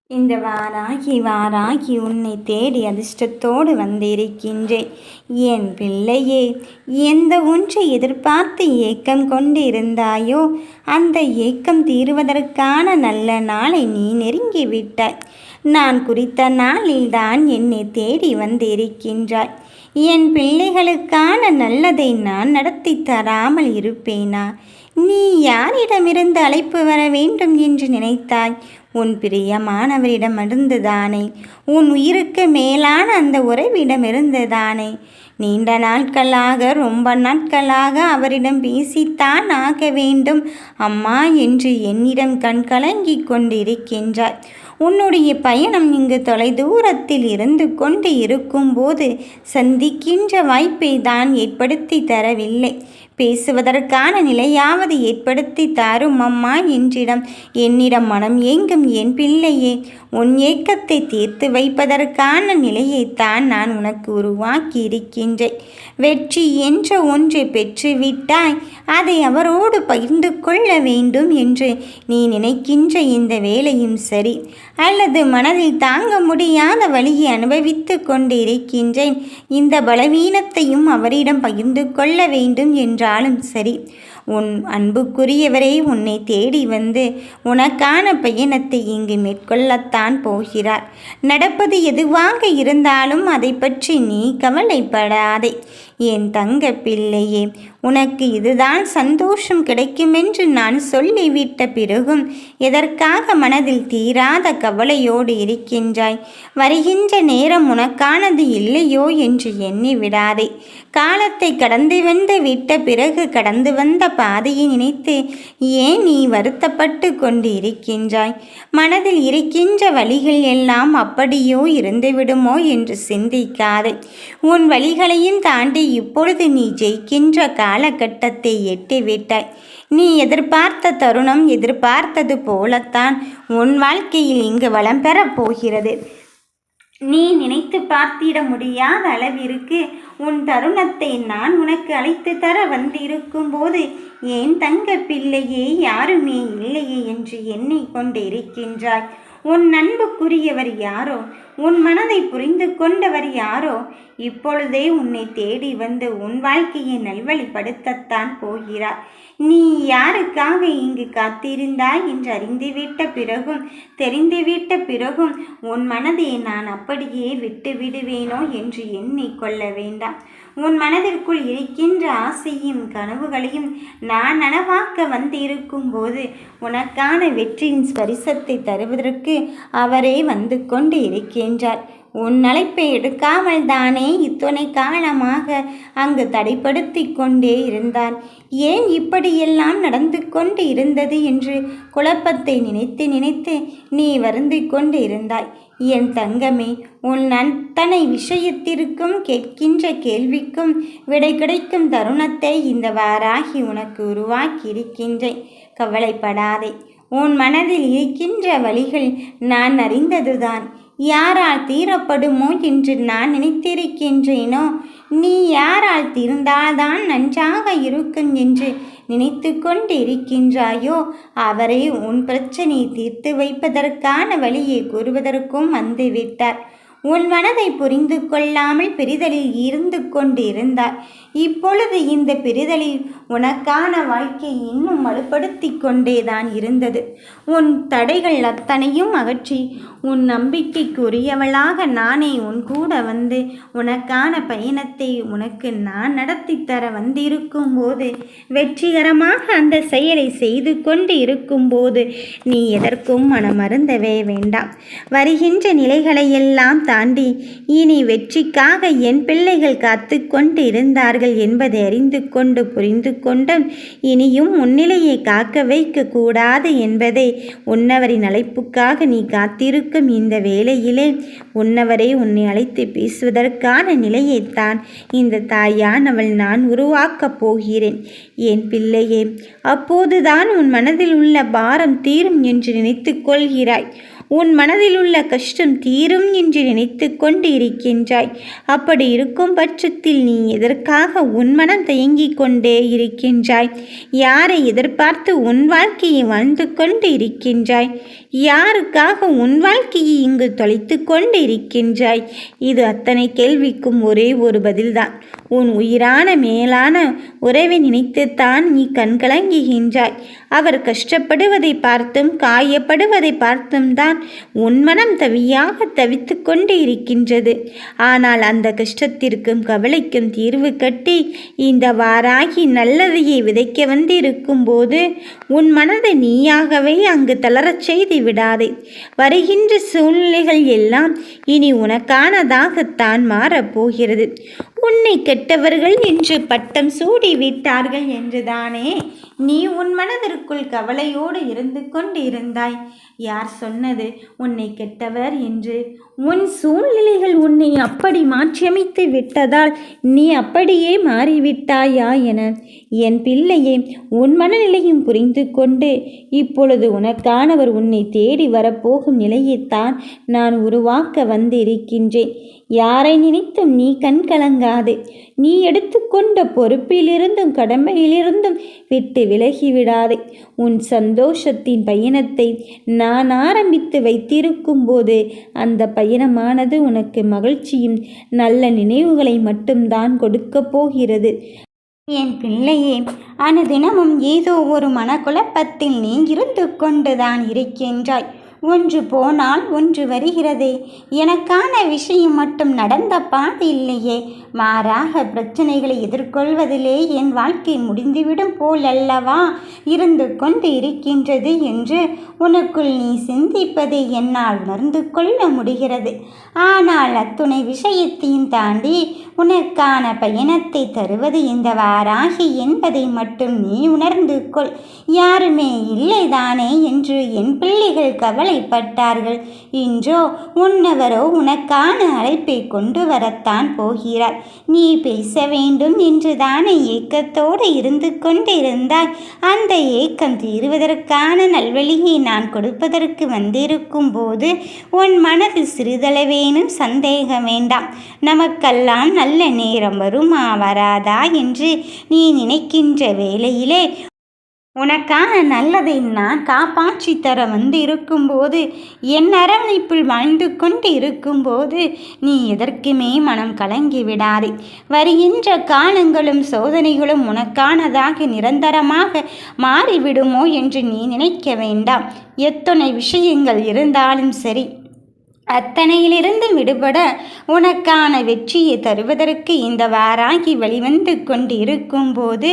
இந்த வாராகி வாராகி உன்னை தேடி அதிர்ஷ்டத்தோடு வந்திருக்கின்றேன். என் பிள்ளையே, எந்த ஒன்றை எதிர்பார்த்து ஏக்கம் கொண்டு இருந்தாயோ அந்த ஏக்கம் தீருவதற்கான நல்ல நாளை நீ நெருங்கிவிட்டாய். நான் குறித்த நாளில்தான் என்னை தேடி வந்திருக்கின்றாய். என் பிள்ளைகளுக்கான நல்லதை நான் நடத்தி தராமல் இருப்பேனா? நீ யாரிடமிருந்து அழைப்பு வர வேண்டும் என்று நினைத்தாய்? உன் பிரியமானவரிடமிருந்துதானே? உன் உயிருக்கு மேலான அந்த உறவிடமிருந்துதானே? நீண்ட நாட்களாக, ரொம்ப நாட்களாக அவரிடம் பேசித்தான் ஆக வேண்டும் அம்மா என்று என்னிடம் கண்கலங்கி கொண்டிருக்கின்றாய். உன்னுடைய பயணம் இங்கு தொலைதூரத்தில் இருந்து கொண்டு இருக்கும்போது சந்திக்கின்ற வாய்ப்பை தான் ஏற்படுத்தி தரவில்லை. பேசுவதற்கான நிலையாவது ஏற்படுத்தி தாரும் அம்மா என்னிடம் மனம் ஏங்கும் என் பிள்ளையே, உன் ஏக்கத்தை தீர்த்து வைப்பதற்கான நிலையைத்தான் நான் உனக்கு உருவாக்கி இருக்கின்றேன். வெற்றி என்ற ஒன்றை பெற்றுவிட்டாய், அதை அவரோடு பகிர்ந்து கொள்ள வேண்டும் என்று நீ நினைக்கின்ற இந்த வேளையும் சரி, அல்லது மனதில் தாங்க முடியாத வலியை அனுபவித்து கொண்டு இருக்கின்றேன், இந்த பலவீனத்தையும் அவரிடம் பகிர்ந்து கொள்ள வேண்டும் என்றாலும் சரி, உன் அன்புக்குரியவரே உன்னை தேடி வந்து உனக்கான பயணத்தை இங்கு மேற்கொள்ளத்தான் போகிறார். நடப்பது எதுவாக இருந்தாலும் அதை பற்றி நீ கவலைப்படாதே. என் தங்க பிள்ளையே, உனக்கு இதுதான் சந்தோஷம் கிடைக்குமென்று நான் சொல்லிவிட்ட பிறகும் எதற்காக மனதில் தீராத கவலையோடு இருக்கின்றாய்? வருகின்ற நேரம் உனக்கானது இல்லையோ என்று எண்ணி விடாதே. காலத்தை கடந்து வந்து விட்ட பிறகு கடந்து வந்த பாதையை நினைத்து ஏன் நீ வருத்தப்பட்டு கொண்டு இருக்கின்றாய்? மனதில் இருக்கின்ற வழிகள் எல்லாம் அப்படியோ இருந்துவிடுமோ என்று சிந்திக்காதே. உன் வழிகளையும் தாண்டி இப்பொழுது நீ ஜெயிக்கின்ற காலகட்டத்தை எட்டிவிட்டாய். நீ எதிர்பார்த்த தருணம் எதிர்பார்த்தது போலத்தான் உன் வாழ்க்கையில் இங்கு வளம் பெறப் போகிறது. நீ நினைத்து பார்த்திட முடியாத அளவிற்கு உன் தருணத்தை நான் உனக்கு அழைத்து தர வந்திருக்கும் போது ஏன் தங்க பிள்ளையே யாருமே இல்லையே என்று எண்ணிக்கொண்டு இருக்கின்றாய். உன் அன்புக்குரியவர் யாரோ, உன் மனதை புரிந்து கொண்டவர் யாரோ இப்பொழுதே உன்னை தேடி வந்து உன் வாழ்க்கையை நல்வழிப்படுத்தத்தான் போகிறார். நீ யாருக்காக இங்கு காத்திருந்தாய் என்று அறிந்துவிட்ட பிறகும் தெரிந்துவிட்ட பிறகும் உன் மனதை நான் அப்படியே விட்டு விடுவேனோ என்று எண்ணிக்கொள்ள வேண்டாம். உன் மனதிற்குள் இருக்கின்ற ஆசையும் கனவுகளையும் நான் நனவாக்க வந்திருக்கும் போது உனக்கான வெற்றியின் ஸ்பரிசத்தை தருவதற்கு அவரே வந்து கொண்டு இருக்கின்றார். உன் அழைப்பை எடுக்காமல் தானே இத்துணை காலமாக அங்கு தடைப்படுத்தி கொண்டே இருந்தான். ஏன் இப்படியெல்லாம் நடந்து கொண்டு இருந்தது என்று குழப்பத்தை நினைத்து நினைத்து நீ வருந்தி கொண்டு இருந்தாய். என் தங்கமே, உன் அத்தனை விஷயத்திற்கும் கேட்கின்ற கேள்விக்கும் விடை கிடைக்கும் தருணத்தை இந்த வாராகி உனக்கு உருவாக்கி இருக்கின்றேன். கவலைப்படாதே. உன் மனதில் இருக்கின்ற வழிகள் நான் அறிந்ததுதான். யாரால் தீரப்படுமோ என்று நான் நினைத்திருக்கின்றேனோ, நீ யாரால் தீர்ந்தால்தான் நன்றாக இருக்கும் என்று நினைத்து கொண்டு இருக்கின்றாயோ அவரை உன் பிரச்சனையை தீர்த்து வைப்பதற்கான வழியை கூறுவதற்கும் வந்துவிட்டார். உன் மனதை புரிந்து கொள்ளாமல் பிரிதலில் இருந்து கொண்டு இருந்தார். இப்பொழுது இந்த பிரிதலில் உனக்கான வாழ்க்கை இன்னும் வலுப்படுத்தி கொண்டேதான் இருந்தது. உன் தடைகள் அத்தனையும் அகற்றி உன் நம்பிக்கைக்குரியவளாக நானே உன் கூட வந்து உனக்கான பயணத்தை உனக்கு நான் நடத்தி தர வந்திருக்கும் போது, வெற்றிகரமாக அந்த செயலை செய்து கொண்டு இருக்கும்போது நீ எதற்கும் மனமருந்தவே வேண்டாம். வருகின்ற நிலைகளையெல்லாம் தாண்டி இனி வெற்றிக்காக என் பிள்ளைகள் காத்து கொண்டு இருந்தார்கள் என்பதை அறிந்து கொண்டு புரிந்து கொண்டும் இனியும் உன்னிலையை காக்க வைக்க கூடாது என்பதை உன்னவரின் அழைப்புக்காக நீ காத்திருக்கும் இந்த வேளையிலே உன்னவரை உன்னை அழைத்து பேசுவதற்கான நிலையைத்தான் இந்த தாயானவள் நான் உருவாக்கப் போகிறேன். என் பிள்ளையே, அப்போதுதான் உன் மனதில் உள்ள பாரம் தீரும் என்று நினைத்து கொள்கிறாய். உன் மனதில் உள்ள கஷ்டம் தீரும் என்று நினைத்து கொண்டு இருக்கின்றாய். அப்படி இருக்கும் பட்சத்தில் நீ எதற்காக உன் மனம் தயங்கிக் கொண்டே இருக்கின்றாய்? யாரை எதிர்பார்த்து உன் வாழ்க்கையை வாழ்ந்து கொண்டு இருக்கின்றாய்? யாருக்காக உன் வாழ்க்கையை இங்கு தொலைத்து கொண்டு இருக்கின்றாய்? இது அத்தனை கேள்விக்கும் ஒரே ஒரு பதில்தான். உன் உயிரான மேலான உறவை நினைத்துத்தான் நீ கண்கலங்குகின்றாய். அவர் கஷ்டப்படுவதை பார்த்தும் காயப்படுவதை பார்த்தும் தான் உன் மனம் தவியாக தவித்து கொண்டு இருக்கின்றது. ஆனால் அந்த கஷ்டத்திற்கும் கவலைக்கும் தீர்வு கட்டி இந்த வாராகி நல்லதையை விதைக்க வந்து இருக்கும்போது உன் மனதை நீயாகவே அங்கு தளரச் செய்து விடாதே. வருகின்ற சூழ்நிலைகள் எல்லாம் இனி உனக்கானதாகத்தான் மாறப்போகிறது. உன்னை கெட்டவர்கள் என்று பட்டம் சூடி விட்டார்கள் என்றுதானே நீ உன் மனதிற்குள் கவலையோடு இருந்து கொண்டு இருந்தாய். யார் சொன்னது உன்னை கெட்டவர் என்று? உன் சூழ்நிலைகள் உன்னை அப்படி மாற்றியமைத்து விட்டதால் நீ அப்படியே மாறிவிட்டாயா என என் பிள்ளையே, உன் மனநிலையும் புரிந்து கொண்டு இப்பொழுது உனக்கானவர் உன்னை தேடி வரப்போகும் நிலையைத்தான் நான் உருவாக்க வந்திருக்கின்றேன். யாரை நினைத்தும் நீ கண் கலங்காது. நீ எடுத்துக்கொண்ட பொறுப்பிலிருந்தும் கடமையிலிருந்தும் விட்டு விலகிவிடாதே. உன் சந்தோஷத்தின் பயணத்தை நான் ஆரம்பித்து வைத்திருக்கும் போது அந்த பயணமானது உனக்கு மகிழ்ச்சியும் நல்ல நினைவுகளை மட்டும்தான் கொடுக்கப் போகிறது. என் பிள்ளையே, அனுதினமும் ஏதோ ஒரு மனக்குழப்பத்தில் நீ இருந்து கொண்டுதான் இருக்கின்றாய். ஒன்று போனால் ஒன்று வருகிறதே. எனக்கான விஷயம் மட்டும் நடந்த பாடு இல்லையே. மாறாக பிரச்சனைகளை எதிர்கொள்வதிலே என் வாழ்க்கை முடிந்துவிடும் போல் அல்லவா இருந்து கொண்டு இருக்கின்றது என்று உனக்குள் நீ சிந்திப்பதை என்னால் உணர்ந்து கொள்ள முடிகிறது. ஆனால் அத்துணை விஷயத்தையும் தாண்டி உனக்கான பயணத்தை தருவது இந்த வாராகி என்பதை மட்டும் நீ உணர்ந்து கொள். யாருமே இல்லைதானே என்று என் பிள்ளைகள் கவலைப்பட்டார்கள். இன்றோ உன்னவரோ உனக்கான அழைப்பை கொண்டு வரத்தான் போகிறார். நீ பேச வேண்டும் என்று தானே ஏக்கத்தோடு இருந்து கொண்டிருந்தாய். அந்த ஏக்கம் தீர்வதற்கான நல்வழியை நான் கொடுப்பதற்கு வந்திருக்கும் போது உன் மனதில் சிறிதளவேனும் சந்தேகம் வேண்டாம். நமக்கெல்லாம் நல்ல நேரம் வருமா வராதா என்று நீ நினைக்கின்ற வேளையிலே உனக்கான நல்லதை நான் காப்பாற்றி தர வந்து இருக்கும்போது, என் அரவணைப்பில் வாழ்ந்து கொண்டு இருக்கும்போது நீ எதற்குமே மனம் கலங்கி விடாதே. வருகின்ற காலங்களும் சோதனைகளும் உனக்கானதாக நிரந்தரமாக மாறிவிடுமோ என்று நீ நினைக்க வேண்டாம். எத்தனை விஷயங்கள் இருந்தாலும் சரி, அத்தனையிலிருந்து விடுபட உனக்கான வெற்றியை தருவதற்கு இந்த வாராகி வெளிவந்து கொண்டு இருக்கும்போது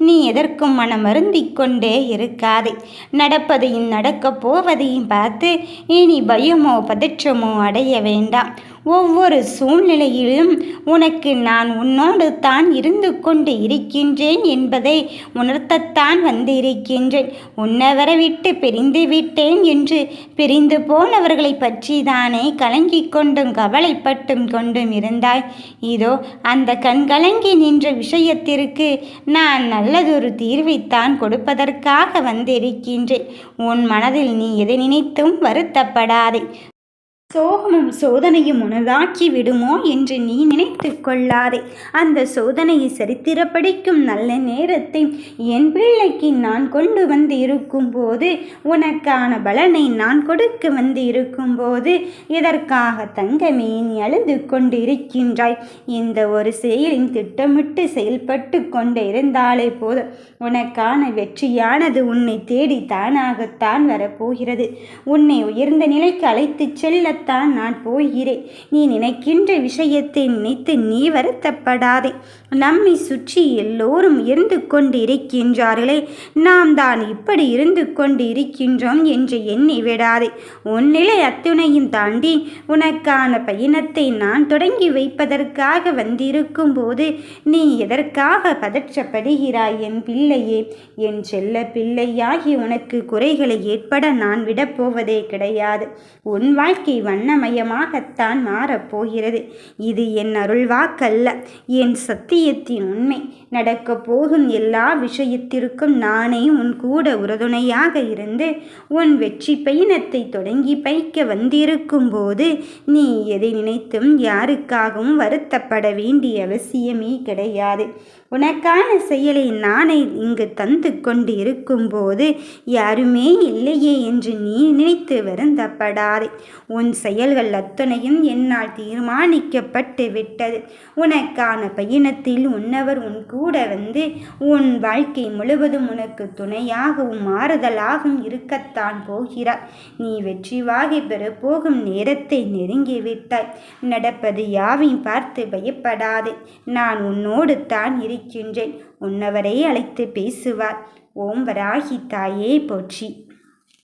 நீ எதற்கும் மனம் வருந்திக் கொண்டே இருக்காதே. நடப்பதையும் நடக்கப் போவதையும் பார்த்து இனி பயமோ பதற்றமோ அடைய வேண்டாம். ஒவ்வொரு சூழ்நிலையிலும் உனக்கு நான் உன்னோடு தான் இருந்து கொண்டு இருக்கின்றேன் என்பதை உணர்த்தத்தான் வந்திருக்கின்றேன். உன்னவரை விட்டு பிரிந்து விட்டேன் என்று பிரிந்து போனவர்களை பற்றி தானே கலங்கிக் கொண்டும் கவலைப்பட்டும் கொண்டும் இருந்தாய். இதோ அந்த கண்கலங்கி நின்ற விஷயத்திற்கு நான் நல்லதொரு தீர்வைத்தான் கொடுப்பதற்காக வந்திருக்கின்றேன். உன் மனதில் நீ எதை நினைத்தும் வருத்தப்படாதே. சோகமும் சோதனையும் உனதாக்கி விடுமோ என்று நீ நினைத்து கொள்ளாதே. அந்த சோதனையை சரித்திரப்படிக்கும் நல்ல நேரத்தை என் பிள்ளைக்கு நான் கொண்டு வந்து இருக்கும்போது, உனக்கான பலனை நான் கொடுக்க வந்து இருக்கும்போது இதற்காக தங்கமே நீ அழுது கொண்டு இருக்கின்றாய். இந்த ஒரு செயலின் திட்டமிட்டு செயல்பட்டு கொண்டு இருந்தாலே போதும், உனக்கான வெற்றியானது உன்னை தேடி தானாகத்தான் வரப்போகிறது. உன்னை உயர்ந்த நிலைக்கு அழைத்து செல்ல நான் போகிறேன். நீ நினைக்கின்ற விஷயத்தை நினைத்து நீ வருத்தப்படாதே. நம்மை சுற்றி எல்லோரும் இருந்து கொண்டு இருக்கின்றார்களே, நாம் தான் இப்படி இருந்து கொண்டு இருக்கின்றோம் என்று எண்ணி விடாதே. உன் நிலை அத்துணையும் தாண்டி உனக்கான பயணத்தை நான் தொடங்கி வைப்பதற்காக வந்திருக்கும் போது நீ எதற்காக பதற்றப்படுகிறாய் என் பிள்ளையே? என் செல்ல பிள்ளையாகி உனக்கு குறைகளை ஏற்பட நான் விடப்போவதே கிடையாது. உன் வாழ்க்கை வண்ணமயமாகத்தான் மாறப்போகிறது. இது என் அருள்வாக்கல்ல, என் சத்தியத்தின் உண்மை. நடக்கப் போகும் எல்லா விஷயத்திற்கும் நானே உன் கூட உறுதுணையாக இருந்து உன் வெற்றி பயணத்தை தொடங்கி வைக்க வந்திருக்கும் போது நீ எதை நினைத்தும் யாருக்காகவும் வருத்தப்பட வேண்டிய அவசியமே கிடையாது. உனக்கான செயலை நானே இங்கு தந்து கொண்டு இருக்கும்போது யாருமே இல்லையே என்று நீ நினைத்து வருந்தப்படாதே. உன் செயல்கள் அத்தனையும் என்னால் தீர்மானிக்கப்பட்டு விட்டது. உனக்கான பயணத்தில் உன்னவர் உன் கூட வந்து உன் வாழ்க்கை முழுவதும் உனக்கு துணையாகவும் மாறுதலாகவும் இருக்கத்தான் போகிறார். நீ வெற்றி வாகை பெறப்போகும் நேரத்தை நெருங்கிவிட்டாய். நடப்பது யாவையும் பார்த்து பயப்படாதே. நான் உன்னோடு தான் இருக்கின்றேன். உன்னவரை அழைத்து பேசுவார். ஓம் வராகி தாயே போற்றி.